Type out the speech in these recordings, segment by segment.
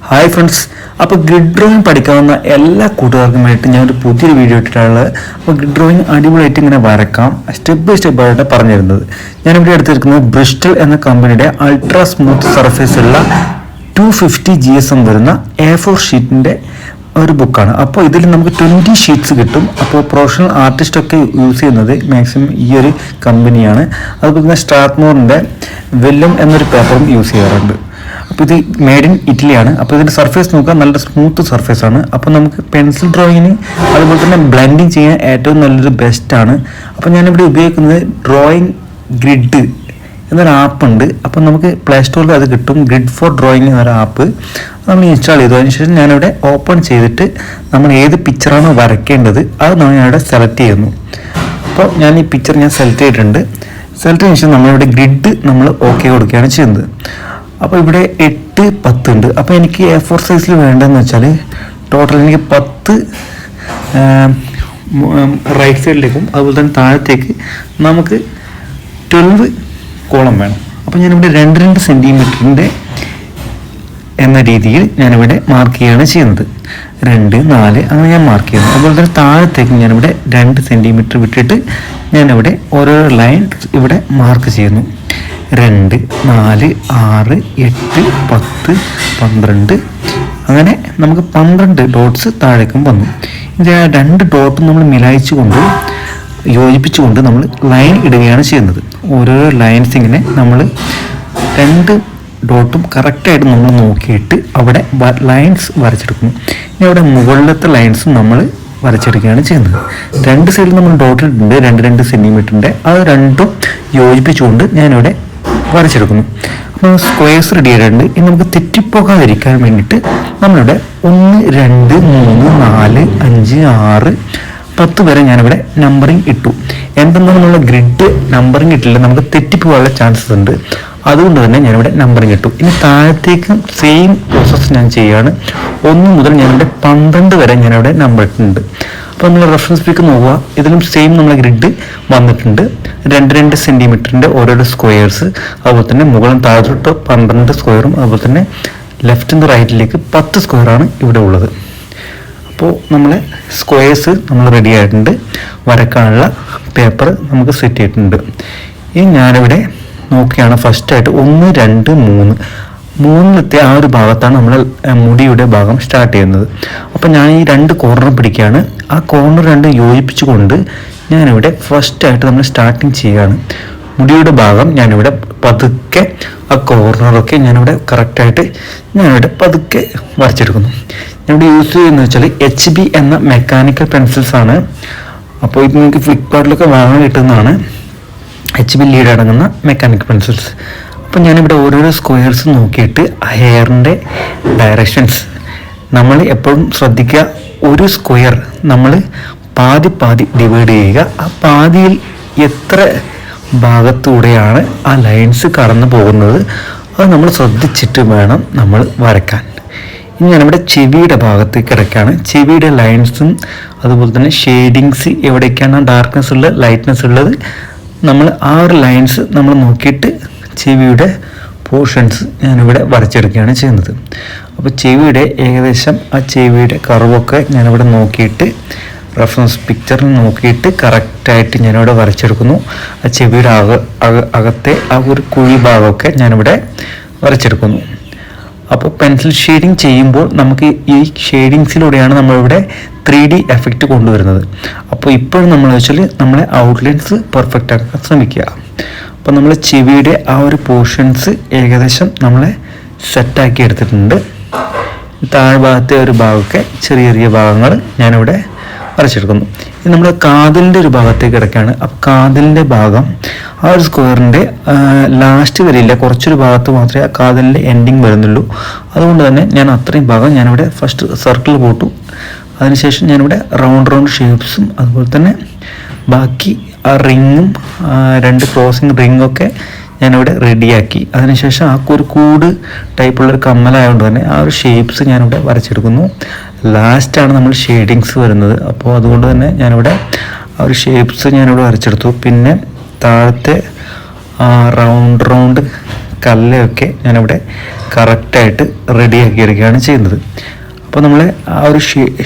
Hi friends, അപ്പോൾ grid drawing പഠിക്കാവുന്ന എല്ലാ കൂട്ടുകാർക്കും വേണ്ടിയിട്ട് ഞാനൊരു പുതിയൊരു വീഡിയോ ഇട്ടിട്ടുള്ളത്. അപ്പോൾ ഗ്രിഡ് ഡ്രോയിങ് അടിപൊളിയായിട്ട് ഇങ്ങനെ വരക്കാം, സ്റ്റെപ്പ് ബൈ സ്റ്റെപ്പ് ആയിട്ട് പറഞ്ഞു തരുന്നത്. ഞാനിവിടെ എടുത്തിരിക്കുന്നത് ബ്രിസ്റ്റൽ എന്ന കമ്പനിയുടെ അൾട്രാ സ്മൂത്ത് സർഫേസ് ഉള്ള 250 GSM വരുന്ന A4 ഷീറ്റിൻ്റെ ഒരു ബുക്കാണ്. അപ്പോൾ ഇതിൽ നമുക്ക് 20 ഷീറ്റ്സ് കിട്ടും. അപ്പോൾ പ്രൊഫഷണൽ ആർട്ടിസ്റ്റൊക്കെ യൂസ് ചെയ്യുന്നത് മാക്സിമം ഈ ഒരു കമ്പനിയാണ്. അതുപോലെ തന്നെ സ്ട്രാത്മോറിൻ്റെ വെല്ലം എന്നൊരു പേപ്പറും യൂസ് ചെയ്യാറുണ്ട്. അപ്പോൾ ഇത് മെയ്ഡ് ഇൻ ഇറ്റലിയാണ്. അപ്പോൾ ഇതിൻ്റെ സർഫേസ് നോക്കുക, നല്ല സ്മൂത്ത് സർഫേസ് ആണ്. അപ്പോൾ നമുക്ക് പെൻസിൽ ഡ്രോയിങ്ങിന് അതുപോലെ തന്നെ ബ്ലെൻഡിങ് ചെയ്യാൻ ഏറ്റവും നല്ലൊരു ബെസ്റ്റാണ്. അപ്പോൾ ഞാനിവിടെ ഉപയോഗിക്കുന്നത് ഡ്രോയിങ് ഗ്രിഡ് എന്നൊരു ആപ്പുണ്ട്. അപ്പോൾ നമുക്ക് പ്ലേ സ്റ്റോറിൽ അത് കിട്ടും. ഗ്രിഡ് ഫോർ ഡ്രോയിങ് എന്നൊരു ആപ്പ് നമ്മൾ ഇൻസ്റ്റാൾ ചെയ്തു. അതിനുശേഷം ഞാനിവിടെ ഓപ്പൺ ചെയ്തിട്ട് നമ്മൾ ഏത് പിക്ചറാണോ വരയ്ക്കേണ്ടത് അത് ഞാനിവിടെ സെലക്ട് ചെയ്യുന്നു. അപ്പോൾ ഞാൻ ഈ പിക്ചർ സെലക്ട് ചെയ്തിട്ടുണ്ട്. സെലക്ട് ചെയ്തതിനു ശേഷം നമ്മളിവിടെ ഗ്രിഡ് നമ്മൾ ഓക്കെ കൊടുക്കുകയാണ് ചെയ്യുന്നത്. അപ്പോൾ ഇവിടെ 8, 10 ഉണ്ട്. അപ്പോൾ എനിക്ക് A4 സൈസിൽ വേണ്ടതെന്ന് വെച്ചാൽ ടോട്ടൽ എനിക്ക് 10 റൈറ്റ് സൈഡിലേക്കും അതുപോലെ തന്നെ താഴത്തേക്ക് നമുക്ക് 12 കോളം വേണം. അപ്പോൾ ഞാനിവിടെ 2 സെൻറ്റിമീറ്ററിൻ്റെ എന്ന രീതിയിൽ ഞാനിവിടെ മാർക്ക് ചെയ്യുകയാണ് ചെയ്യുന്നത്. 2, 4 അങ്ങനെ ഞാൻ മാർക്ക് ചെയ്യുന്നു. അതുപോലെ തന്നെ താഴത്തേക്ക് ഞാനിവിടെ 2 സെൻറ്റിമീറ്റർ വിട്ടിട്ട് ഞാനിവിടെ ഓരോ ലൈൻ ഇവിടെ മാർക്ക് ചെയ്യുന്നു. 2, 4, 6, 8, 10, 12 അങ്ങനെ നമുക്ക് 12 ഡോട്ട്സ് താഴേക്കും വന്നു. ഇത് 2 ഡോട്ടും നമ്മൾ യോജിപ്പിച്ചുകൊണ്ട് നമ്മൾ ലൈൻ ഇടുകയാണ് ചെയ്യുന്നത്. ഓരോ ലൈൻസ് ഇങ്ങനെ നമ്മൾ 2 ഡോട്ടും കറക്റ്റായിട്ട് നമ്മൾ നോക്കിയിട്ട് അവിടെ ലൈൻസ് വരച്ചെടുക്കുന്നു. ഇനി അവിടെ മുകളിലത്തെ ലൈൻസും നമ്മൾ വരച്ചെടുക്കുകയാണ് ചെയ്യുന്നത്. 2 സൈഡിൽ നമ്മൾ ഡോട്ട് ഇട്ടിട്ടുണ്ട്, 2 സെൻറ്റിമീറ്ററിൻ്റെ. അത് രണ്ടും യോജിപ്പിച്ചുകൊണ്ട് ഞാനിവിടെ വരച്ചെടുക്കുന്നു. അപ്പോൾ സ്ക്വയർസ് റെഡി ആയിട്ടുണ്ട്. ഇനി നമുക്ക് തെറ്റിപ്പോകാതിരിക്കാൻ വേണ്ടിയിട്ട് നമ്മളിവിടെ 1, 2, 3, 4, 5, 6, 10 വരെ ഞാനിവിടെ നമ്പറിങ് ഇട്ടു. എന്തെന്നാൽ നമ്മളുടെ ഗ്രിഡ് നമ്പറിങ് ഇട്ടില്ല, നമുക്ക് തെറ്റിപ്പോകാനുള്ള ചാൻസസ് ഉണ്ട്. അതുകൊണ്ട് തന്നെ ഞാനിവിടെ നമ്പറിങ് ഇട്ടു. ഇനി താഴത്തേക്കും സെയിം പ്രോസസ്സ് ഞാൻ ചെയ്യുകയാണ്. 1 മുതൽ ഞാനിവിടെ 12 വരെ ഞാനിവിടെ നമ്പർ ഇട്ടിട്ടുണ്ട്. അപ്പോൾ നമ്മൾ റെഫറൻസ് പിക്ക് നോക്കുക, ഇതിലും സെയിം നമ്മളെ ഗ്രിഡ് വന്നിട്ടുണ്ട്. 2 സെൻറ്റിമീറ്ററിൻ്റെ ഓരോരോ സ്ക്വയേഴ്സ്, അതുപോലെ തന്നെ മുകളും താഴത്തോട്ട് 12 സ്ക്വയറും, അതുപോലെ തന്നെ ലെഫ്റ്റ് നിന്ന് റൈറ്റിലേക്ക് 10 സ്ക്വയറാണ് ഇവിടെ ഉള്ളത്. അപ്പോൾ നമ്മളെ സ്ക്വയേഴ്സ് നമ്മൾ റെഡി ആയിട്ടുണ്ട്. വരക്കാനുള്ള പേപ്പർ നമുക്ക് സെറ്റ് ചെയ്തിട്ടുണ്ട്. ഇനി ഞാനിവിടെ നോക്കിയാണ് ഫസ്റ്റായിട്ട് 1, 2, 3 മൂന്നിലത്തെ ആ ഒരു ഭാഗത്താണ് നമ്മൾ മുടിയുടെ ഭാഗം സ്റ്റാർട്ട് ചെയ്യുന്നത്. അപ്പോൾ ഞാൻ ഈ 2 കോർണർ പിടിക്കുകയാണ്. ആ കോർണർ 2 യോജിപ്പിച്ചുകൊണ്ട് ഞാനിവിടെ ഫസ്റ്റായിട്ട് നമ്മൾ സ്റ്റാർട്ടിങ് ചെയ്യുകയാണ്. മുടിയുടെ ഭാഗം ഞാനിവിടെ പതുക്കെ ആ കോർണറൊക്കെ ഞാനിവിടെ കറക്റ്റായിട്ട് ഞാനിവിടെ പതുക്കെ വരച്ചെടുക്കുന്നു. ഞാനിവിടെ യൂസ് ചെയ്യുന്നത് വെച്ചാൽ HB എന്ന മെക്കാനിക്കൽ പെൻസിൽസ് ആണ്. അപ്പോൾ ഇത് നിങ്ങൾക്ക് ഫ്ലിപ്കാർട്ടിലൊക്കെ വാങ്ങാൻ കിട്ടുന്നതാണ്. HB ലീഡ് അടങ്ങുന്ന മെക്കാനിക്കൽ പെൻസിൽസ്. അപ്പോൾ ഞാനിവിടെ ഓരോരോ സ്ക്വയർസ് നോക്കിയിട്ട് ഹെയറിൻ്റെ ഡയറക്ഷൻസ് നമ്മൾ എപ്പോഴും ശ്രദ്ധിക്കുക. ഒരു സ്ക്വയർ നമ്മൾ പാതി ഡിവൈഡ് ചെയ്യുക. ആ പാതിയിൽ എത്ര ഭാഗത്തൂടെയാണ് ആ ലൈൻസ് കടന്നു പോകുന്നത് അത് നമ്മൾ ശ്രദ്ധിച്ചിട്ട് വേണം നമ്മൾ വരയ്ക്കാൻ. ഇനി ഞാനിവിടെ ചെവിയുടെ ഭാഗത്തേക്ക് കിടക്കുകയാണ്. ചെവിയുടെ ലൈൻസും അതുപോലെ തന്നെ ഷെയ്ഡിങ്സ് എവിടേക്കാണ് ഡാർക്ക്നെസ് ഉള്ളത്, ലൈറ്റ്നെസ് ഉള്ളത്, നമ്മൾ ആ ഒരു ലൈൻസ് നമ്മൾ നോക്കിയിട്ട് ചെവിയുടെ പോർഷൻസ് ഞാനിവിടെ വരച്ചെടുക്കുകയാണ് ചെയ്യുന്നത്. അപ്പോൾ ചെവിയുടെ ഏകദേശം ആ ചെവിയുടെ കർവൊക്കെ ഞാനിവിടെ നോക്കിയിട്ട് റെഫറൻസ് പിക്ചറിൽ നോക്കിയിട്ട് കറക്റ്റായിട്ട് ഞാനിവിടെ വരച്ചെടുക്കുന്നു. ആ ചെവിയുടെ അകത്തെ ആ ഒരു കുഴി ഭാഗമൊക്കെ ഞാനിവിടെ വരച്ചെടുക്കുന്നു. അപ്പോൾ പെൻസിൽ ഷെയ്ഡിങ് ചെയ്യുമ്പോൾ നമുക്ക് ഈ ഷെയ്ഡിങ്സിലൂടെയാണ് നമ്മളിവിടെ 3D എഫക്റ്റ് കൊണ്ടുവരുന്നത്. അപ്പോൾ ഇപ്പോഴും നമ്മൾ വെച്ചാൽ നമ്മളെ ഔട്ട്ലൈൻസ് പെർഫെക്റ്റ് ആക്കാൻ ശ്രമിക്കുക. അപ്പോൾ നമ്മൾ ചെവിയുടെ ആ ഒരു പോർഷൻസ് ഏകദേശം നമ്മളെ സെറ്റാക്കി എടുത്തിട്ടുണ്ട്. താഴ്ഭാഗത്തെ ഒരു ഭാഗമൊക്കെ ചെറിയ ഭാഗങ്ങൾ ഞാനിവിടെ വരച്ചെടുക്കുന്നു. ഇത് നമ്മുടെ കാതിലിൻ്റെ ഒരു ഭാഗത്തേക്ക് കിടക്കുകയാണ്. അപ്പോൾ കാതിലിൻ്റെ ഭാഗം ആ ഒരു സ്ക്വയറിൻ്റെ ലാസ്റ്റ് വരില്ല, കുറച്ചൊരു ഭാഗത്ത് മാത്രമേ ആ കാതിലിൻ്റെ എൻഡിങ് വരുന്നുള്ളൂ. അതുകൊണ്ട് തന്നെ ഞാൻ അത്രയും ഭാഗം ഞാനിവിടെ ഫസ്റ്റ് സർക്കിൾ പോട്ടു. അതിനുശേഷം ഞാനിവിടെ റൗണ്ട് ഷേപ്സും അതുപോലെ തന്നെ ബാക്കി ആ റിങ്ങും 2 ക്രോസിങ് റിങ്ങൊക്കെ ഞാനിവിടെ റെഡിയാക്കി. അതിനുശേഷം ആ ഒരു കൂട് ടൈപ്പുള്ളൊരു കമ്മലായതുകൊണ്ട് തന്നെ ആ ഒരു ഷേപ്സ് ഞാനിവിടെ വരച്ചെടുക്കുന്നു. ലാസ്റ്റാണ് നമ്മൾ ഷെയ്ഡിങ്സ് വരുന്നത്. അപ്പോൾ അതുകൊണ്ട് തന്നെ ഞാനിവിടെ ആ ഒരു ഷേപ്സ് ഞാനിവിടെ വരച്ചെടുത്തു. പിന്നെ താഴത്തെ റൗണ്ട് കല്ലൊക്കെ ഞാനിവിടെ കറക്റ്റായിട്ട് റെഡിയാക്കി എടുക്കുകയാണ് ചെയ്യുന്നത്. അപ്പോൾ നമ്മൾ ആ ഒരു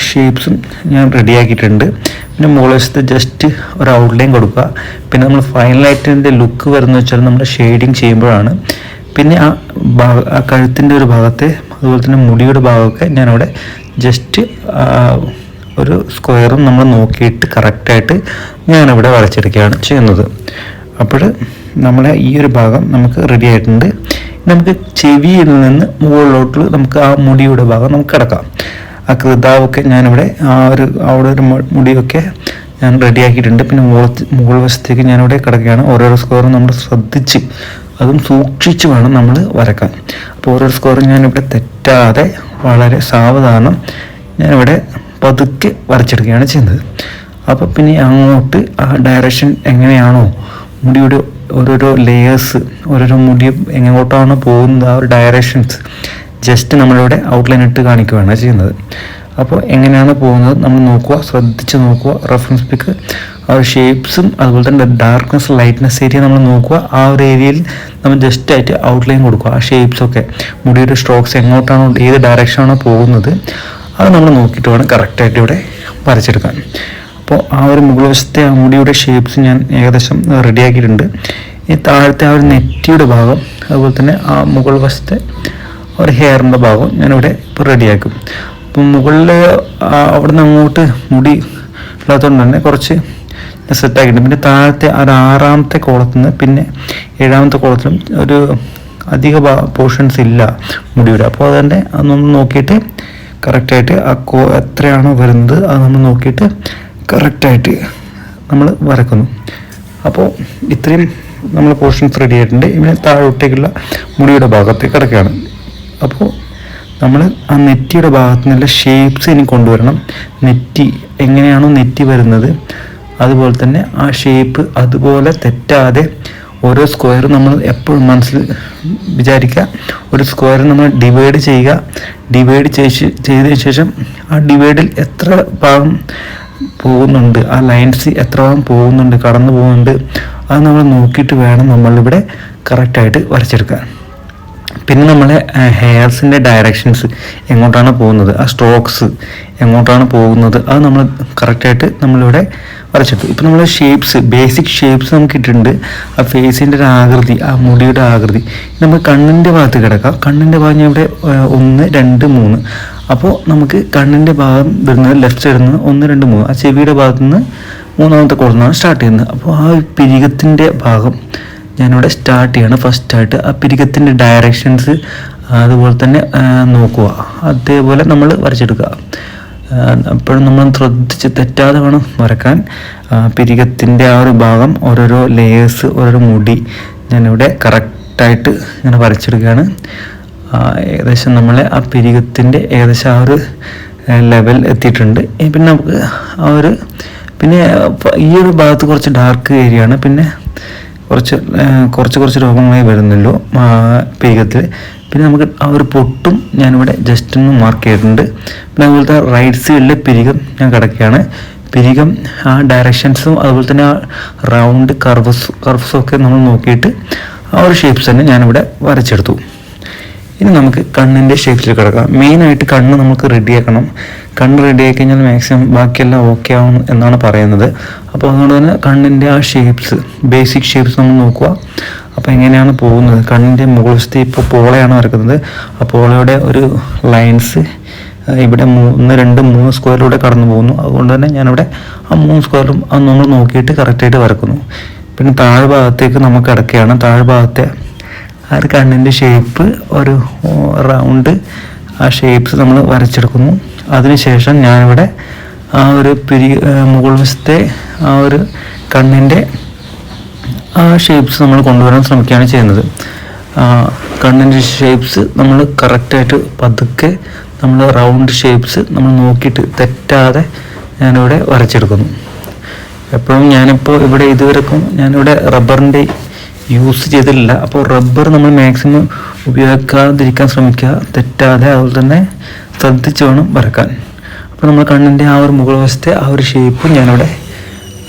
ഷേപ്സും ഞാൻ റെഡിയാക്കിയിട്ടുണ്ട്. പിന്നെ മുകൾ വശത്ത് ജസ്റ്റ് ഒരു ഔട്ട്ലൈൻ കൊടുക്കുക. പിന്നെ നമ്മൾ ഫൈനലായിട്ട് ഇതിൻ്റെ ലുക്ക് വരുന്നത് വെച്ചാൽ നമ്മൾ ഷെയ്ഡിങ് ചെയ്യുമ്പോഴാണ്. പിന്നെ ആ കഴുത്തിൻ്റെ ഒരു ഭാഗത്തെ അതുപോലെ തന്നെ മുടിയുടെ ഭാഗമൊക്കെ ഞാനവിടെ ജസ്റ്റ് ഒരു സ്ക്വയറും നമ്മൾ നോക്കിയിട്ട് കറക്റ്റായിട്ട് ഞാനിവിടെ വരച്ചെടുക്കുകയാണ് ചെയ്യുന്നത്. അപ്പോൾ നമ്മളെ ഈ ഒരു ഭാഗം നമുക്ക് റെഡി ആയിട്ടുണ്ട്. നമുക്ക് ചെവിയിൽ നിന്ന് മുകളിലോട്ട് നമുക്ക് ആ മുടിയുടെ ഭാഗം നമുക്ക് കിടക്കാം. ആ കൃതാവൊക്കെ ഞാനിവിടെ അവിടെ ഒരു മുടിയൊക്കെ ഞാൻ റെഡിയാക്കിയിട്ടുണ്ട്. പിന്നെ മുകൾ വശത്തേക്ക് ഞാനിവിടെ കിടക്കുകയാണ്. ഓരോരോ സ്ക്വയറും നമ്മൾ ശ്രദ്ധിച്ച് അതും സൂക്ഷിച്ച് വേണം നമ്മൾ വരക്കാൻ. അപ്പോൾ ഓരോ സ്ക്വയറും ഞാനിവിടെ തെറ്റാതെ വളരെ സാവധാനം ഞാനിവിടെ പതുക്കെ വരച്ചെടുക്കുകയാണ് ചെയ്യുന്നത്. അപ്പോൾ പിന്നെ അങ്ങോട്ട് ആ ഡയറക്ഷൻ എങ്ങനെയാണോ മുടിയുടെ ഓരോരോ ലെയേഴ്സ് ഓരോരോ മുടി എങ്ങോട്ടാണ് പോകുന്നത് ആ ഒരു ഡയറക്ഷൻസ് ജസ്റ്റ് നമ്മളിവിടെ ഔട്ട്ലൈൻ ഇട്ട് കാണിക്കുകയാണ് ചെയ്യുന്നത്. അപ്പോൾ എങ്ങനെയാണ് പോകുന്നത് നമ്മൾ നോക്കുക, ശ്രദ്ധിച്ച് നോക്കുക. റെഫറൻസ് പിക്ക് ആ ഒരു ഷേപ്സും അതുപോലെ തന്നെ ഡാർക്ക്നെസ് ലൈറ്റ്നെസ് ഏരിയ നമ്മൾ നോക്കുക. ആ ഒരു ഏരിയയിൽ നമ്മൾ ജസ്റ്റ് ആയിട്ട് ഔട്ട്ലൈൻ കൊടുക്കുക. ആ ഷേപ്സൊക്കെ മുടിയുടെ സ്ട്രോക്സ് എങ്ങോട്ടാണോ ഏത് ഡയറക്ഷനാണോ പോകുന്നത് അത് നമ്മൾ നോക്കിയിട്ട് വേണം കറക്റ്റായിട്ട് ഇവിടെ വരച്ചെടുക്കാൻ. അപ്പോൾ ആ ഒരു മുകൾ വശത്തെ ആ മുടിയുടെ ഷേപ്സ് ഞാൻ ഏകദേശം റെഡിയാക്കിയിട്ടുണ്ട്. ഈ താഴത്തെ ആ ഒരു നെറ്റിയുടെ ഭാഗം അതുപോലെ തന്നെ ആ മുകൾ വശത്തെ ഒരു ഹെയറിൻ്റെ ഭാഗം ഞാനിവിടെ ഇപ്പോൾ റെഡിയാക്കും. അപ്പം മുകളിൽ അവിടെ നിന്ന് അങ്ങോട്ട് മുടി ഇല്ലാത്തതുകൊണ്ട് തന്നെ കുറച്ച് സെറ്റാക്കിയിട്ടുണ്ട്. പിന്നെ താഴത്തെ ഒരു 6ാമത്തെ കോളത്തിൽ നിന്ന് പിന്നെ 7ാമത്തെ കോളത്തിലും ഒരു അധിക പോർഷൻസ് ഇല്ല മുടിയുടെ. അപ്പോൾ അതുതന്നെ അത് നമ്മൾ നോക്കിയിട്ട് കറക്റ്റായിട്ട് ആ എത്രയാണോ വരുന്നത് അത് നമ്മൾ നോക്കിയിട്ട് കറക്റ്റായിട്ട് നമ്മൾ വരക്കുന്നു. അപ്പോൾ ഇത്രയും നമ്മൾ പോർഷൻസ് റെഡി ആയിട്ടുണ്ട്. ഇങ്ങനെ താഴോട്ടേക്കുള്ള മുടിയുടെ ഭാഗത്തേക്ക് കിടക്കുകയാണ്. അപ്പോൾ നമ്മൾ ആ നെറ്റിയുടെ ഭാഗത്തു നിന്നുള്ള ഷേപ്സ് ഇനി കൊണ്ടുവരണം. നെറ്റി എങ്ങനെയാണോ നെറ്റി വരുന്നത് അതുപോലെ തന്നെ ആ ഷേപ്പ് അതുപോലെ തെറ്റാതെ ഓരോ സ്ക്വയർ നമ്മൾ എപ്പോഴും മനസ്സിൽ വിചാരിക്കുക. ഒരു സ്ക്വയർ നമ്മൾ ഡിവൈഡ് ചെയ്യുക. ഡിവൈഡ് ചെയ്തതിന് ശേഷം ആ ഡിവൈഡിൽ എത്ര ഭാഗം പോകുന്നുണ്ട്, ആ ലൈൻസ് എത്ര ഭാഗം പോകുന്നുണ്ട്, കടന്നു പോകുന്നുണ്ട്, അത് നമ്മൾ നോക്കിയിട്ട് വേണം നമ്മളിവിടെ കറക്റ്റായിട്ട് വരച്ചെടുക്കാൻ. പിന്നെ നമ്മളെ ഹെയർസിൻ്റെ ഡയറക്ഷൻസ് എങ്ങോട്ടാണ് പോകുന്നത്, ആ സ്ട്രോക്സ് എങ്ങോട്ടാണ് പോകുന്നത് അത് നമ്മൾ കറക്റ്റായിട്ട് നമ്മളിവിടെ വരച്ചെടുത്തു. ഇപ്പം നമ്മൾ ഷേപ്സ് ബേസിക് ഷേപ്സ് നമുക്ക് ഇട്ടിട്ടുണ്ട്. ആ ഫേസിൻ്റെ ഒരു ആകൃതി, ആ മുടിയുടെ ആകൃതി നമ്മൾ കണ്ണിൻ്റെ ഭാഗത്ത് കിടക്കാം. കണ്ണിൻ്റെ ഭാഗം ഞാൻ ഇവിടെ 1, 2, 3. അപ്പോൾ നമുക്ക് കണ്ണിൻ്റെ ഭാഗം വരുന്നത് ലെഫ്റ്റ് സൈഡിൽ നിന്ന് 1, 2, 3. ആ ചെവിയുടെ ഭാഗത്തു നിന്ന് 3ാമത്തെ കോളത്തിനാണ് സ്റ്റാർട്ട് ചെയ്യുന്നത്. അപ്പോൾ ആ പിരികത്തിൻ്റെ ഭാഗം ഞാനിവിടെ സ്റ്റാർട്ട് ചെയ്യണം. ഫസ്റ്റായിട്ട് ആ പിരികത്തിൻ്റെ ഡയറക്ഷൻസ് അതുപോലെ തന്നെ നോക്കുക. അതേപോലെ നമ്മൾ വരച്ചെടുക്കുക. അപ്പോഴും നമ്മൾ ശ്രദ്ധിച്ച് തെറ്റാതെ വേണം വരക്കാൻ. പിരികത്തിൻ്റെ ആ ഒരു ഭാഗം ഓരോരോ ലേയേഴ്സ് ഓരോരോ മുടി ഞാനിവിടെ കറക്റ്റായിട്ട് ഇങ്ങനെ വരച്ചെടുക്കുകയാണ്. ഏകദേശം നമ്മളെ ആ പിരികത്തിൻ്റെ ഏകദേശം ആ ഒരു ലെവൽ എത്തിയിട്ടുണ്ട്. പിന്നെ നമുക്ക് ആ ഒരു പിന്നെ ഈ ഒരു ഭാഗത്ത് കുറച്ച് ഡാർക്ക് ഏരിയ ആണ്. പിന്നെ കുറച്ച് രോഗങ്ങളായി വരുന്നല്ലോ പിരികത്തിൽ. പിന്നെ നമുക്ക് ആ ഒരു പൊട്ടും ഞാനിവിടെ ജസ്റ്റ് ഒന്ന് മാർക്ക് ചെയ്തിട്ടുണ്ട്. പിന്നെ അതുപോലത്തെ റൈറ്റ് സൈഡിലെ പിരികം ഞാൻ കിടക്കുകയാണ്. പിരികം ആ ഡയറക്ഷൻസും അതുപോലെ തന്നെ ആ റൗണ്ട് കർവ്സും ഒക്കെ നമ്മൾ നോക്കിയിട്ട് ആ ഒരു ഷേപ്സ് തന്നെ ഞാനിവിടെ വരച്ചെടുത്തു. ഇനി നമുക്ക് കണ്ണിൻ്റെ ഷേപ്സിൽ കിടക്കാം. മെയിനായിട്ട് കണ്ണ് നമുക്ക് റെഡിയാക്കണം. കണ്ണ് റെഡിയാക്കി കഴിഞ്ഞാൽ മാക്സിമം ബാക്കിയെല്ലാം ഓക്കെ ആവും എന്നാണ് പറയുന്നത്. അപ്പോൾ അതുകൊണ്ട് തന്നെ കണ്ണിൻ്റെ ആ ഷേപ്സ് ബേസിക് ഷേപ്സ് നമ്മൾ നോക്കുക. അപ്പോൾ എങ്ങനെയാണ് പോകുന്നത്, കണ്ണിൻ്റെ മുകൾ വശത്ത് ഇപ്പോൾ പോളയാണ് വരക്കുന്നത്. ആ പോളയുടെ ഒരു ലൈൻസ് ഇവിടെ 1, 2, 3 സ്ക്വയറിലൂടെ കടന്നു പോകുന്നു. അതുകൊണ്ട് തന്നെ ഞാനിവിടെ ആ 3 സ്ക്വയറും അത് നമ്മൾ നോക്കിയിട്ട് കറക്റ്റായിട്ട് വരക്കുന്നു. പിന്നെ താഴ്ഭാഗത്തേക്ക് നമുക്ക് കിടക്കുകയാണ്. താഴ്ഭാഗത്തെ ആ ഒരു കണ്ണിൻ്റെ ഷേപ്പ് ഒരു റൗണ്ട് ആ ഷേപ്സ് നമ്മൾ വരച്ചെടുക്കുന്നു. അതിനുശേഷം ഞാനിവിടെ ആ ഒരു മുകൾ വശത്തെ ആ ഒരു കണ്ണിൻ്റെ ആ ഷേപ്സ് നമ്മൾ കൊണ്ടുവരാൻ ശ്രമിക്കുകയാണ് ചെയ്യുന്നത്. കണ്ണിൻ്റെ ഷേപ്സ് നമ്മൾ കറക്റ്റായിട്ട് പതുക്കെ നമ്മൾ റൗണ്ട് ഷേപ്സ് നമ്മൾ നോക്കിയിട്ട് തെറ്റാതെ ഞാനിവിടെ വരച്ചെടുക്കുന്നു. എപ്പോഴും ഞാനിപ്പോൾ ഇവിടെ ഇതുവരെക്കും ഞാനിവിടെ റബ്ബറിൻ്റെ യൂസ് ചെയ്തിട്ടില്ല. അപ്പോൾ റബ്ബർ നമ്മൾ മാക്സിമം ഉപയോഗിക്കാതിരിക്കാൻ ശ്രമിക്കുക, തെറ്റാതെ. അതുപോലെ തന്നെ ശ്രദ്ധിച്ച് വേണം വരക്കാൻ. അപ്പോൾ നമ്മൾ കണ്ണിൻ്റെ ആ ഒരു മുകൾ വശത്തെ ആ ഒരു ഷേപ്പ് ഞാനിവിടെ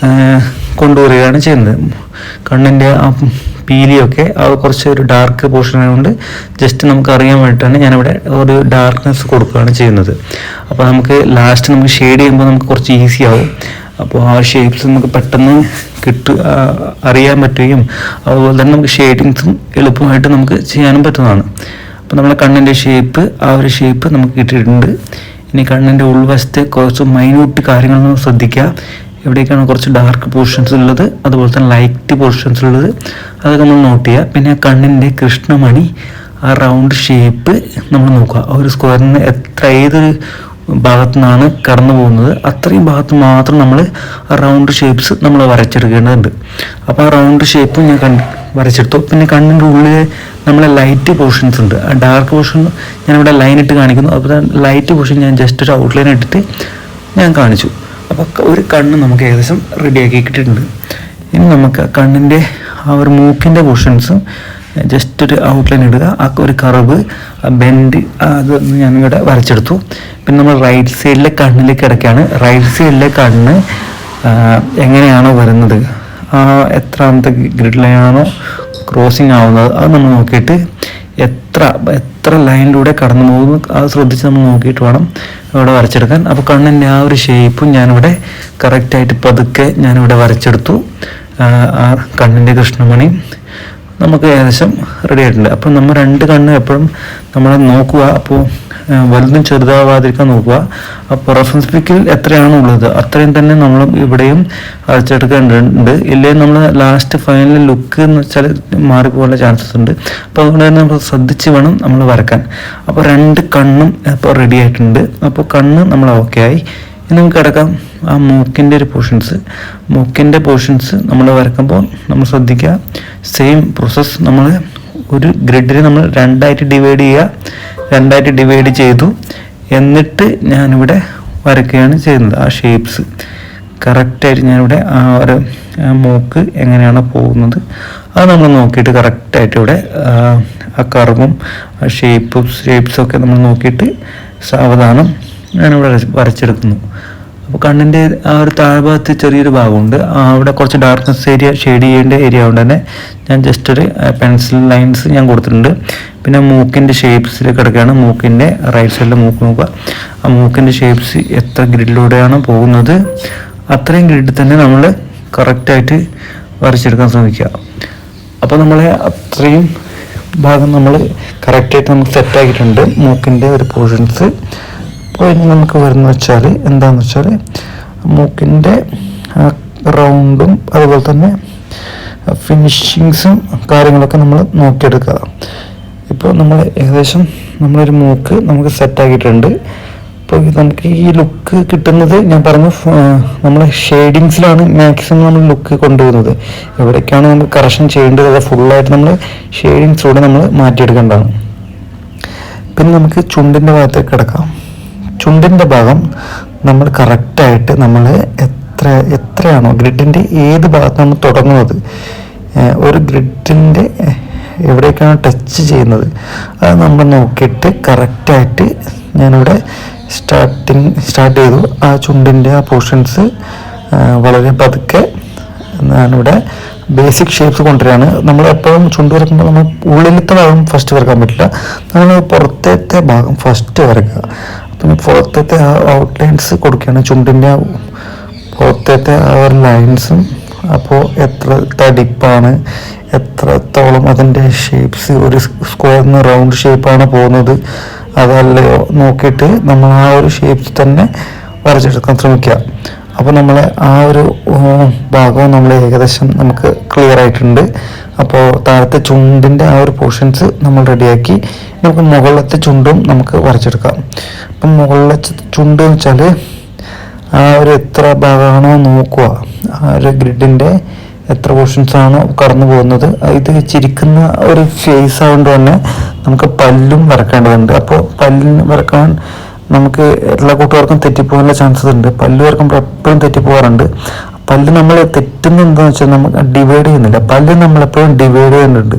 കൊണ്ടുവരികയാണ് ചെയ്യുന്നത്. കണ്ണിൻ്റെ ആ പീലിയൊക്കെ അത് കുറച്ച് ഒരു ഡാർക്ക് പോർഷൻ ആയതുകൊണ്ട് ജസ്റ്റ് നമുക്ക് അറിയാൻ വേണ്ടിയിട്ടാണ് ഞാനിവിടെ ഒരു ഡാർക്ക്നെസ് കൊടുക്കുകയാണ് ചെയ്യുന്നത്. അപ്പോൾ നമുക്ക് ലാസ്റ്റ് നമുക്ക് ഷെയ്ഡ് ചെയ്യുമ്പോൾ നമുക്ക് കുറച്ച് ഈസി ആവും. അപ്പോൾ ആ ഷേപ്സ് നമുക്ക് പെട്ടെന്ന് അറിയാൻ പറ്റുകയും അതുപോലെ തന്നെ നമുക്ക് ഷെയ്ഡിങ്സും എളുപ്പമായിട്ട് നമുക്ക് ചെയ്യാനും പറ്റുന്നതാണ്. അപ്പോൾ നമ്മളെ കണ്ണിൻ്റെ ഷേപ്പ് ആ ഒരു ഷേപ്പ് നമുക്ക് കിട്ടിയിട്ടുണ്ട്. ഇനി കണ്ണിൻ്റെ ഉൾവശത്തെ കുറച്ച് മൈന്യൂട്ട് കാര്യങ്ങളൊന്നും ശ്രദ്ധിക്കുക. എവിടേക്കാണ് കുറച്ച് ഡാർക്ക് പോർഷൻസ് ഉള്ളത്, അതുപോലെ തന്നെ ലൈറ്റ് പോർഷൻസ് ഉള്ളത്, അതൊക്കെ നമ്മൾ നോട്ട് ചെയ്യുക. പിന്നെ കണ്ണിൻ്റെ കൃഷ്ണമണി ആ റൗണ്ട് ഷേപ്പ് നമ്മൾ നോക്കുക. ആ ഒരു സ്ക്വയറിന് ഏതൊരു ഭാഗത്തു നിന്നാണ് കടന്നു പോകുന്നത് അത്രയും ഭാഗത്ത് മാത്രം നമ്മൾ ആ റൗണ്ട് ഷേപ്സ് നമ്മൾ വരച്ചെടുക്കേണ്ടതുണ്ട്. അപ്പോൾ ആ റൗണ്ട് ഷേപ്പ് ഞാൻ വരച്ചെടുത്തു. പിന്നെ കണ്ണിൻ്റെ ഉള്ളിൽ നമ്മളെ ലൈറ്റ് പോർഷൻസ് ഉണ്ട്. ആ ഡാർക്ക് പോർഷൻ ഞാനിവിടെ ലൈൻ ഇട്ട് കാണിക്കുന്നു. അപ്പോൾ ലൈറ്റ് പോർഷൻ ഞാൻ ജസ്റ്റ് ഒരു ഔട്ട്ലൈൻ ഇട്ടിട്ട് ഞാൻ കാണിച്ചു. അപ്പോൾ ഒരു കണ്ണ് നമുക്ക് ഏകദേശം റെഡിയാക്കി കിട്ടിയിട്ടുണ്ട്. ഇനി നമുക്ക് കണ്ണിൻ്റെ ആ ഒരു മൂക്കിൻ്റെ പോർഷൻസ് ജസ്റ്റ് ഒരു ഔട്ട്ലൈൻ ഇടുക. ആ ഒരു കർവ് ബെൻഡ് അത് ഞാനിവിടെ വരച്ചെടുത്തു. പിന്നെ നമ്മൾ റൈറ്റ് സൈഡിലെ കണ്ണിലേക്ക് കിടക്കുകയാണ്. റൈറ്റ് സൈഡിലെ കണ്ണ് എങ്ങനെയാണോ വരുന്നത്, എത്രാമത്തെ ഗ്രിഡ് ലൈനാണോ ക്രോസിങ് ആവുന്നത് അത് നമ്മൾ നോക്കിയിട്ട് എത്ര ലൈനിലൂടെ കടന്നു പോകുന്നു അത് ശ്രദ്ധിച്ച് നമ്മൾ നോക്കിയിട്ട് വേണം ഇവിടെ വരച്ചെടുക്കാൻ. അപ്പോൾ കണ്ണിൻ്റെ ആ ഒരു ഷേപ്പും ഞാനിവിടെ കറക്റ്റായിട്ട് പതുക്കെ ഞാനിവിടെ വരച്ചെടുത്തു. ആ കണ്ണിൻ്റെ കൃഷ്ണമണി നമുക്ക് ഏകദേശം റെഡി ആയിട്ടുണ്ട്. അപ്പം നമ്മൾ രണ്ട് കണ്ണ് എപ്പോഴും നമ്മൾ നോക്കുക. അപ്പോൾ വലുതും ചെറുതാവാതിരിക്കാൻ നോക്കുക. അപ്പോൾ റെഫറൻസ് പിക്കിൽ എത്രയാണോ ഉള്ളത് അത്രയും തന്നെ നമ്മൾ ഇവിടെയും വരച്ചെടുക്കേണ്ടതുണ്ട്. ഇല്ലെങ്കിൽ നമ്മൾ ലാസ്റ്റ് ഫൈനൽ ലുക്ക് എന്ന് വെച്ചാൽ മാറിപ്പോകാനുള്ള ചാൻസസ് ഉണ്ട്. അപ്പോൾ അതുകൊണ്ട് തന്നെ നമ്മൾ ശ്രദ്ധിച്ച് വേണം നമ്മൾ വരക്കാൻ. അപ്പോൾ രണ്ട് കണ്ണും ഇപ്പോൾ റെഡി ആയിട്ടുണ്ട്. അപ്പോൾ കണ്ണ് നമ്മൾ ഓക്കെ ആയി. ഇനി നമുക്ക് കിടക്കാം ആ മൂക്കിൻ്റെ ഒരു മൂക്കിൻ്റെ പോർഷൻസ് നമ്മൾ വരക്കുമ്പോൾ നമ്മൾ ശ്രദ്ധിക്കുക. സെയിം പ്രോസസ്സ് നമ്മൾ ഒരു ഗ്രിഡിൽ നമ്മൾ രണ്ടായിട്ട് ഡിവൈഡ് ചെയ്തു. എന്നിട്ട് ഞാനിവിടെ വരയ്ക്കുകയാണ് ചെയ്യുന്നത്. ആ ഷേപ്സ് കറക്റ്റായിട്ട് ഞാനിവിടെ ആ ഒരു മൂക്ക് എങ്ങനെയാണ് പോകുന്നത് അത് നമ്മൾ നോക്കിയിട്ട് കറക്റ്റായിട്ട് ഇവിടെ ആ കർവും ആ ഷേപ്സൊക്കെ നമ്മൾ നോക്കിയിട്ട് സാവധാനം ഞാനിവിടെ വരച്ചെടുക്കുന്നു. അപ്പോൾ കണ്ണിൻ്റെ ആ ഒരു താഴ്ഭാഗത്ത് ചെറിയൊരു ഭാഗമുണ്ട്. അവിടെ കുറച്ച് ഡാർക്ക്നെസ് ഏരിയ ഷെയ്ഡ് ചെയ്യേണ്ട ഏരിയ കൊണ്ട് തന്നെ ഞാൻ ജസ്റ്റ് ഒരു പെൻസിൽ ലൈൻസ് ഞാൻ കൊടുത്തിട്ടുണ്ട്. പിന്നെ മൂക്കിൻ്റെ ഷേപ്സിൽ കിടക്കുകയാണ്. മൂക്കിൻ്റെ റൈറ്റ് സൈഡിലെ മൂക്ക് നോക്കുക. ആ മൂക്കിൻ്റെ ഷേപ്സ് എത്ര ഗ്രിഡിലൂടെയാണ് പോകുന്നത് അത്രയും ഗ്രിഡ് തന്നെ നമ്മൾ കറക്റ്റായിട്ട് വരച്ചെടുക്കാൻ ശ്രമിക്കുക. അപ്പോൾ നമ്മളെ അത്രയും ഭാഗം നമ്മൾ കറക്റ്റായിട്ട് നമുക്ക് സെറ്റാക്കിയിട്ടുണ്ട് മൂക്കിൻ്റെ ഒരു പോർഷൻസ്. അപ്പോൾ ഇനി നമുക്ക് വരുന്ന വെച്ചാൽ എന്താണെന്ന് വെച്ചാൽ മൂക്കിൻ്റെ റൗണ്ടും അതുപോലെ തന്നെ ഫിനിഷിങ്സും കാര്യങ്ങളൊക്കെ നമ്മൾ നോക്കിയെടുക്കുക. ഇപ്പോൾ നമ്മൾ ഏകദേശം നമ്മളൊരു മൂക്ക് നമുക്ക് സെറ്റാക്കിയിട്ടുണ്ട്. അപ്പോൾ നമുക്ക് ഈ ലുക്ക് കിട്ടുന്നത് ഞാൻ പറഞ്ഞു നമ്മളെ ഷെയ്ഡിങ്സിലാണ് മാക്സിമം നമ്മൾ ലുക്ക് കൊണ്ടുപോകുന്നത്. എവിടേക്കാണ് നമ്മൾ കറക്ഷൻ ചെയ്യേണ്ടത് അത് ഫുള്ളായിട്ട് നമ്മൾ ഷെയ്ഡിങ്സിലൂടെ നമ്മൾ മാറ്റിയെടുക്കേണ്ടതാണ്. പിന്നെ നമുക്ക് ചുണ്ടിൻ്റെ ഭാഗത്തേക്ക് കിടക്കാം. ചുണ്ടിൻ്റെ ഭാഗം നമ്മൾ കറക്റ്റായിട്ട് നമ്മൾ എത്രയാണോ ഗ്രിഡിൻ്റെ ഏത് ഭാഗത്താണ് തുടങ്ങുന്നത് ഒരു ഗ്രിഡിൻ്റെ എവിടേക്കാണ് ടച്ച് ചെയ്യുന്നത് അത് നമ്മൾ നോക്കിയിട്ട് കറക്റ്റായിട്ട് ഞാനിവിടെ സ്റ്റാർട്ട് ചെയ്തു. ആ ചുണ്ടിൻ്റെ ആ പോർഷൻസ് വളരെ പതുക്കെ ഞാനിവിടെ ബേസിക് ഷേപ്സ് കൊണ്ടുവരികയാണ്. നമ്മൾ എപ്പോഴും ചുണ്ട് വരക്കുമ്പോൾ നമ്മൾ ഉള്ളിലത്തെ ഭാഗം ഫസ്റ്റ് വരക്കാൻ പറ്റില്ല. നമ്മൾ പുറത്തെ ഭാഗം ഫസ്റ്റ് വരക്കുക. അപ്പം പുറത്തെ ആ ഔട്ട്ലൈൻസ് കൊടുക്കുകയാണ് ചുണ്ടിൻ്റെ പുറത്തെ ആ ഒരു ലൈൻസും. അപ്പോൾ എത്ര ഡിപ്പാണ് എത്രത്തോളം അതിൻ്റെ ഷേപ്സ് ഒരു സ്ക്വയറിന് റൗണ്ട് ഷേപ്പാണ് പോകുന്നത് അതല്ലയോ നോക്കിയിട്ട് നമ്മൾ ആ ഒരു ഷേപ്സ് തന്നെ വരച്ചെടുക്കാൻ ശ്രമിക്കുക. അപ്പോൾ നമ്മൾ ആ ഒരു ഭാഗവും നമ്മൾ ഏകദേശം നമുക്ക് ക്ലിയർ ആയിട്ടുണ്ട്. അപ്പോൾ താഴത്തെ ചുണ്ടിൻ്റെ ആ ഒരു പോർഷൻസ് നമ്മൾ റെഡിയാക്കി. നമുക്ക് മുകളിലത്തെ ചുണ്ടും നമുക്ക് വരച്ചെടുക്കാം. അപ്പം മുകളിലത്തെ ചുണ്ട് എന്ന് വെച്ചാൽ ആ ഒരു എത്ര ഭാഗമാണോ നോക്കുക ആ ഒരു ഗ്രിഡിൻ്റെ എത്ര പോർഷൻസ് ആണോ കടന്നു പോകുന്നത്. ഇത് ചിരിക്കുന്ന ഒരു ഫേസ് ആയതുകൊണ്ട് തന്നെ നമുക്ക് പല്ലും വരക്കേണ്ടതുണ്ട്. അപ്പോൾ പല്ലിന് വരക്കാൻ നമുക്ക് എല്ലാ കൂട്ടുകാർക്കും തെറ്റിപ്പോകാനുള്ള ചാൻസസ് ഉണ്ട്. പല്ല് വരക്കുമ്പോൾ എപ്പോഴും തെറ്റിപ്പോകാറുണ്ട്. പല്ല് നമ്മൾ തെറ്റുന്ന എന്താണെന്ന് വെച്ചാൽ നമുക്ക് ഡിവൈഡ് ചെയ്യുന്നില്ല. പല്ല് നമ്മളെപ്പോഴും ഡിവൈഡ് ചെയ്യുന്നുണ്ട്.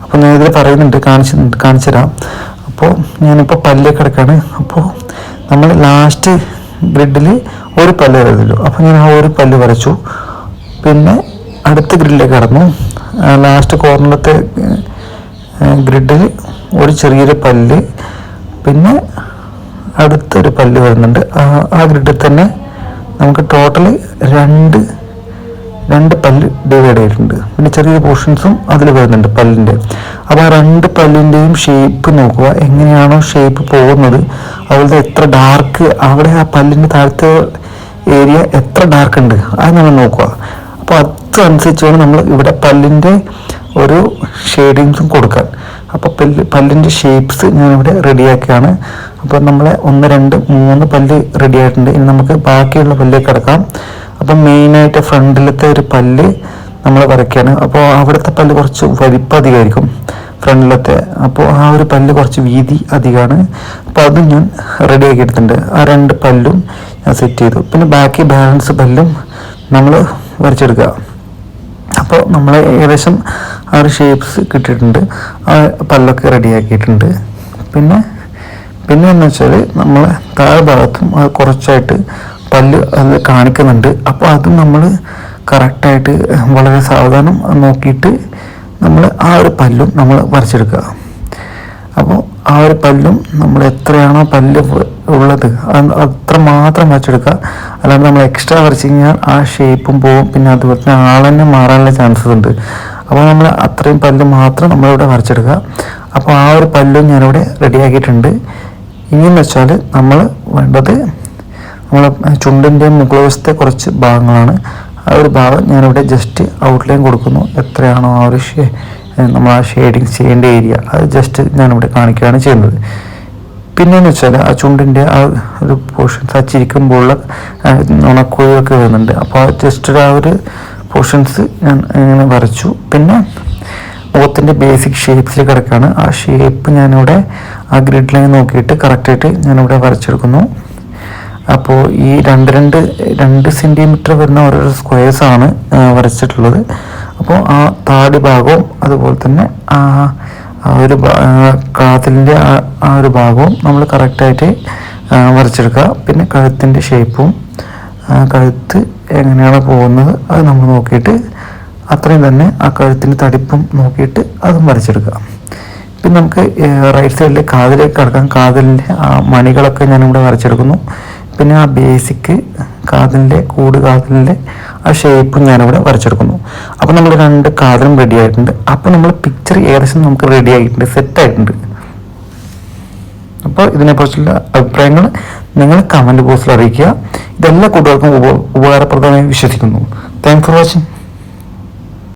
അപ്പോൾ ഞാൻ ഇതിൽ പറയുന്നുണ്ട് കാണിച്ചു തരാം. അപ്പോൾ ഞാനിപ്പോൾ പല്ല് കിടക്കാണ്. അപ്പോൾ നമ്മൾ ലാസ്റ്റ് ഗ്രിഡിൽ ഒരു പല്ല് വരരുതല്ലോ. അപ്പോൾ ഞാൻ ആ ഒരു പല്ല് വരച്ചു. പിന്നെ അടുത്ത ഗ്രിഡിലേക്ക് കടന്നു. ലാസ്റ്റ് കോർണറിലത്തെ ഗ്രിഡിൽ ഒരു ചെറിയൊരു പല്ല്, പിന്നെ അടുത്തൊരു പല്ല് വരുന്നുണ്ട്. ആ ഗ്രിഡിൽ തന്നെ നമുക്ക് ടോട്ടൽ രണ്ട് പല്ല് ഡിവൈഡ് ചെയ്തിട്ടുണ്ട്. പിന്നെ ചെറിയ പോർഷൻസും അതിൽ വരുന്നുണ്ട് പല്ലിൻ്റെ. അപ്പോൾ ആ 2 പല്ലിൻ്റെയും ഷേപ്പ് നോക്കുക, എങ്ങനെയാണോ ഷേപ്പ് പോകുന്നത് അതുപോലെ എത്ര ഡാർക്ക് അവിടെ ആ പല്ലിൻ്റെ താഴത്തെ ഏരിയ എത്ര ഡാർക്ക് ഉണ്ട് അത് നമ്മൾ നോക്കുക. അപ്പോൾ അതനുസരിച്ച് വേണം നമ്മൾ ഇവിടെ പല്ലിൻ്റെ ഒരു ഷെയ്ഡിങ്സും കൊടുക്കാൻ. അപ്പോൾ പല്ലിൻ്റെ ഷേപ്സ് ഞാനിവിടെ റെഡിയാക്കുകയാണ്. അപ്പോൾ നമ്മളെ 1, 2, 3 പല്ല് റെഡി ആയിട്ടുണ്ട്. ഇനി നമുക്ക് ബാക്കിയുള്ള പല്ലേക്ക് കിടക്കാം. അപ്പം മെയിനായിട്ട് ഫ്രണ്ടിലത്തെ ഒരു പല്ല് നമ്മൾ വരയ്ക്കുകയാണ്. അപ്പോൾ അവിടുത്തെ പല്ല് കുറച്ച് വലിപ്പം അധികമായിരിക്കും ഫ്രണ്ടിലത്തെ. അപ്പോൾ ആ ഒരു പല്ല് കുറച്ച് വീതി അധികമാണ്. അപ്പോൾ അതും ഞാൻ റെഡിയാക്കി എടുത്തിട്ടുണ്ട്. ആ 2 പല്ലും ഞാൻ സെറ്റ് ചെയ്തു. പിന്നെ ബാക്കി ബാലൻസ് പല്ലും നമ്മൾ വരച്ചെടുക്കുക. അപ്പോൾ നമ്മൾ ഏകദേശം ആ ഒരു ഷേപ്സ് കിട്ടിയിട്ടുണ്ട്. ആ പല്ലൊക്കെ റെഡിയാക്കിയിട്ടുണ്ട്. പിന്നെ എന്ന് വെച്ചാൽ നമ്മൾ താഴെ ഭാഗത്തും അത് കുറച്ചായിട്ട് പല്ല് അത് കാണിക്കുന്നുണ്ട്. അപ്പോൾ അതും നമ്മൾ കറക്റ്റായിട്ട് വളരെ സാവധാനം നോക്കിയിട്ട് നമ്മൾ ആ ഒരു പല്ലും നമ്മൾ വരച്ചെടുക്കുക. അപ്പോൾ ആ ഒരു പല്ലും നമ്മൾ എത്രയാണോ പല്ല് ഉള്ളത് അത്ര മാത്രം വരച്ചെടുക്കുക. അല്ലാണ്ട് നമ്മൾ എക്സ്ട്രാ വരച്ച് കഴിഞ്ഞാൽ ആ ഷേപ്പും പോവും, പിന്നെ അതുപോലെ തന്നെ ആളെന്നെ മാറാനുള്ള ചാൻസസ് ഉണ്ട്. അപ്പോൾ നമ്മൾ അത്രയും പല്ല് മാത്രം നമ്മളിവിടെ വരച്ചെടുക്കുക. അപ്പോൾ ആ ഒരു പല്ലും ഞാനിവിടെ റെഡിയാക്കിയിട്ടുണ്ട്. ഇനിയെന്ന് വെച്ചാൽ നമ്മൾ വേണ്ടത് നമ്മളെ ചുണ്ടിൻ്റെ മുകൾ വശത്തെ കുറച്ച് ഭാഗങ്ങളാണ്. ആ ഒരു ഭാഗം ഞാനിവിടെ ജസ്റ്റ് ഔട്ട്ലൈൻ കൊടുക്കുന്നു. എത്രയാണോ ആ ഒരു നമ്മൾ ആ ഷെയ്ഡിങ് ചെയ്യേണ്ട ഏരിയ അത് ജസ്റ്റ് ഞാനിവിടെ കാണിക്കുകയാണ് ചെയ്യുന്നത്. പിന്നെയെന്ന് വെച്ചാൽ ആ ചുണ്ടിൻ്റെ ആ ഒരു പോർഷൻസ് ആ ചിരിക്കുമ്പോഴുള്ള നുണക്കുഴിയൊക്കെ വരുന്നുണ്ട്. അപ്പോൾ ആ ജസ്റ്റ് ആ ഒരു പോർഷൻസ് ഞാൻ ഇങ്ങനെ വരച്ചു. പിന്നെ മുഖത്തിൻ്റെ ബേസിക് ഷേപ്സിൽ കിടക്കുകയാണ്. ആ ഷേപ്പ് ഞാനിവിടെ ആ ഗ്രിഡ് ലൈൻ നോക്കിയിട്ട് കറക്റ്റായിട്ട് ഞാനിവിടെ വരച്ചെടുക്കുന്നു. അപ്പോൾ ഈ 2 സെൻറ്റിമീറ്റർ വരുന്ന ഓരോരോ സ്ക്വയേഴ്സാണ് വരച്ചിട്ടുള്ളത്. അപ്പോൾ ആ താടി ഭാഗവും അതുപോലെ തന്നെ ആ ഒരു കാതിലിൻ്റെ ആ ഒരു ഭാഗവും നമ്മൾ കറക്റ്റായിട്ട് വരച്ചെടുക്കുക. പിന്നെ കഴുത്തിൻ്റെ ഷേപ്പും കഴുത്ത് എങ്ങനെയാണ് പോകുന്നത് അത് നമ്മൾ നോക്കിയിട്ട് അത്രയും തന്നെ ആ കഴുത്തിൻ്റെ തടിപ്പും നോക്കിയിട്ട് അതും വരച്ചെടുക്കുക. പിന്നെ നമുക്ക് റൈറ്റ് സൈഡിലെ കാതിലേക്ക് കിടക്കാം. കാതിലിൻ്റെ ആ മണികളൊക്കെ ഞാനിവിടെ വരച്ചെടുക്കുന്നു. പിന്നെ ആ ബേസിക് കാതിലിൻ്റെ കാതിലിൻ്റെ ആ ഷേപ്പും ഞാനിവിടെ വരച്ചെടുക്കുന്നു. അപ്പോൾ നമ്മൾ 2 കാതിലും റെഡി ആയിട്ടുണ്ട്. അപ്പോൾ നമ്മൾ പിക്ചർ ഏകദേശം നമുക്ക് റെഡി ആയിട്ടുണ്ട്, സെറ്റായിട്ടുണ്ട്. അപ്പോൾ ഇതിനെക്കുറിച്ചുള്ള അഭിപ്രായങ്ങൾ നിങ്ങൾ കമൻറ്റ് ബോക്സിൽ അറിയിക്കുക. ഇതെല്ലാ കൂട്ടുകാർക്കും ഉപകാരപ്രദമായി വിശ്വസിക്കുന്നു. Thanks for watching.